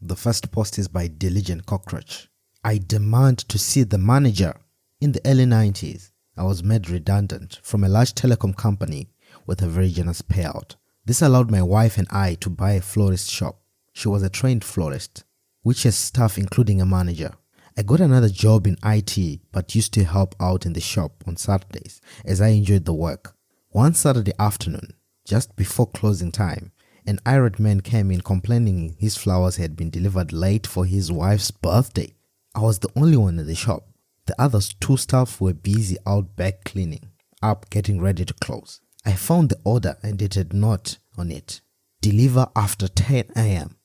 The first post is by Diligent Cockroach. I demand to see the manager. In the early 90s, I was made redundant from a large telecom company with a very generous payout. This allowed my wife and I to buy a florist shop. She was a trained florist, which has staff including a manager. I got another job in IT but used to help out in the shop on Saturdays as I enjoyed the work. One Saturday afternoon, just before closing time, an irate man came in complaining his flowers had been delivered late for his wife's birthday. I was the only one in the shop. The other two staff were busy out back cleaning up, getting ready to close. I found the order and it had note on it: deliver after 10 a.m.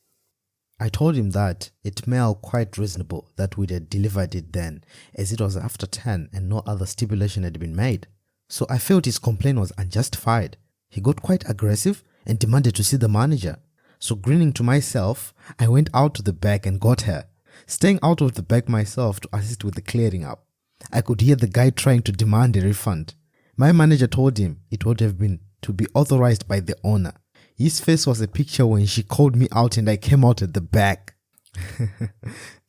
I told him that it smelled quite reasonable that we'd had delivered it then, as it was after 10 and no other stipulation had been made. So I felt his complaint was unjustified. He got quite aggressive and demanded to see the manager. So grinning to myself, I went out to the back and got her, staying out of the back myself to assist with the clearing up. I could hear the guy trying to demand a refund. My manager told him it would have been to be authorized by the owner. His face was a picture when she called me out and I came out at the back.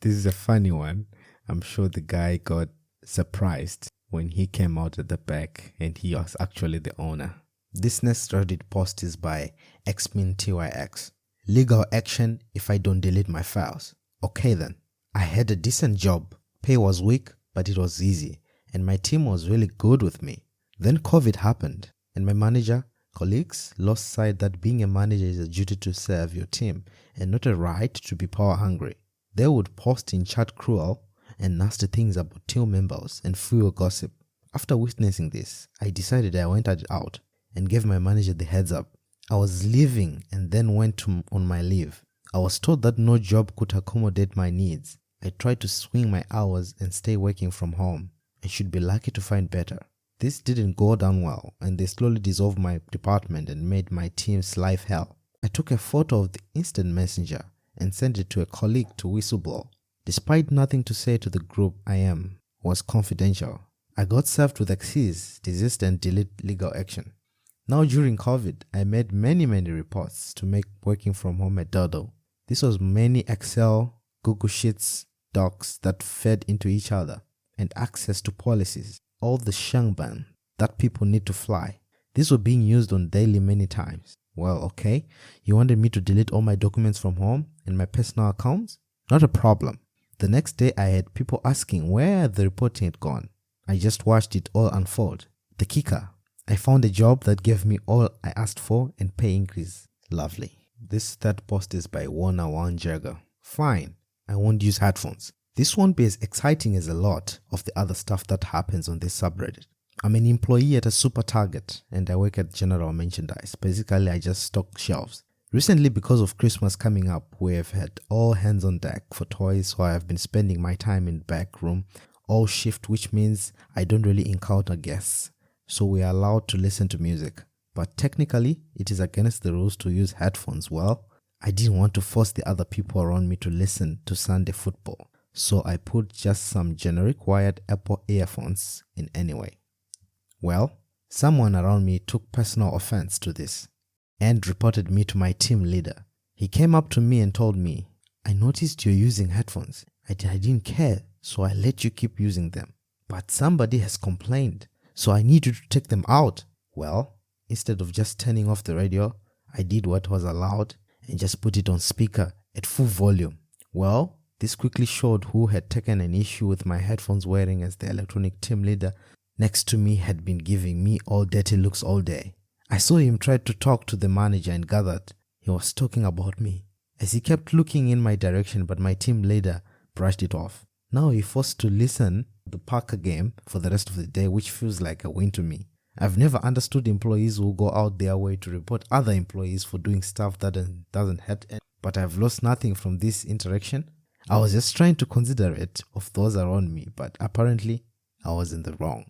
This is a funny one. I'm sure the guy got surprised when he came out at the back and he was actually the owner. This next Reddit post is by xmintyx. Legal action if I don't delete my files. Okay then. I had a decent job. Pay was weak, but it was easy, and my team was really good with me. Then COVID happened, and my manager, colleagues lost sight that being a manager is a duty to serve your team and not a right to be power hungry. They would post in chat cruel and nasty things about team members and fuel gossip. After witnessing this, I decided I went out and gave my manager the heads up. I was leaving and then went on my leave. I was told that no job could accommodate my needs. I tried to swing my hours and stay working from home. I should be lucky to find better. This didn't go down well, and they slowly dissolved my department and made my team's life hell. I took a photo of the instant messenger and sent it to a colleague to whistleblow. Despite nothing to say to the group, was confidential. I got served with cease, desist and delete legal action. Now during COVID, I made many reports to make working from home a dodo. This was many Excel, Google Sheets, docs that fed into each other, and access to policies. All the shangban that people need to fly. These were being used on daily many times. Well, okay, you wanted me to delete all my documents from home and my personal accounts? Not a problem. The next day I had people asking where the reporting had gone. I just watched it all unfold. The kicker, I found a job that gave me all I asked for and pay increase. Lovely. This third post is by Warner Wanjagger. Fine, I won't use headphones. This won't be as exciting as a lot of the other stuff that happens on this subreddit. I'm an employee at a super target and I work at general merchandise. Basically, I just stock shelves. Recently, because of Christmas coming up, we have had all hands on deck for toys, so I have been spending my time in the back room all shift, which means I don't really encounter guests. So we are allowed to listen to music. But technically, it is against the rules to use headphones. Well, I didn't want to force the other people around me to listen to Sunday football. So I put just some generic wired Apple earphones in anyway. Well, someone around me took personal offense to this and reported me to my team leader. He came up to me and told me, I noticed you're using headphones. I didn't care, so I let you keep using them. But somebody has complained, so I need you to take them out. Well, instead of just turning off the radio, I did what was allowed and just put it on speaker at full volume. Well, this quickly showed who had taken an issue with my headphones wearing, as the electronic team leader next to me had been giving me all dirty looks all day. I saw him try to talk to the manager and gathered he was talking about me, as he kept looking in my direction, but my team leader brushed it off. Now he forced to listen to the Parker game for the rest of the day, which feels like a win to me. I've never understood employees who go out their way to report other employees for doing stuff that doesn't hurt anyone. But I've lost nothing from this interaction. I was just trying to consider it of those around me, but apparently I was in the wrong.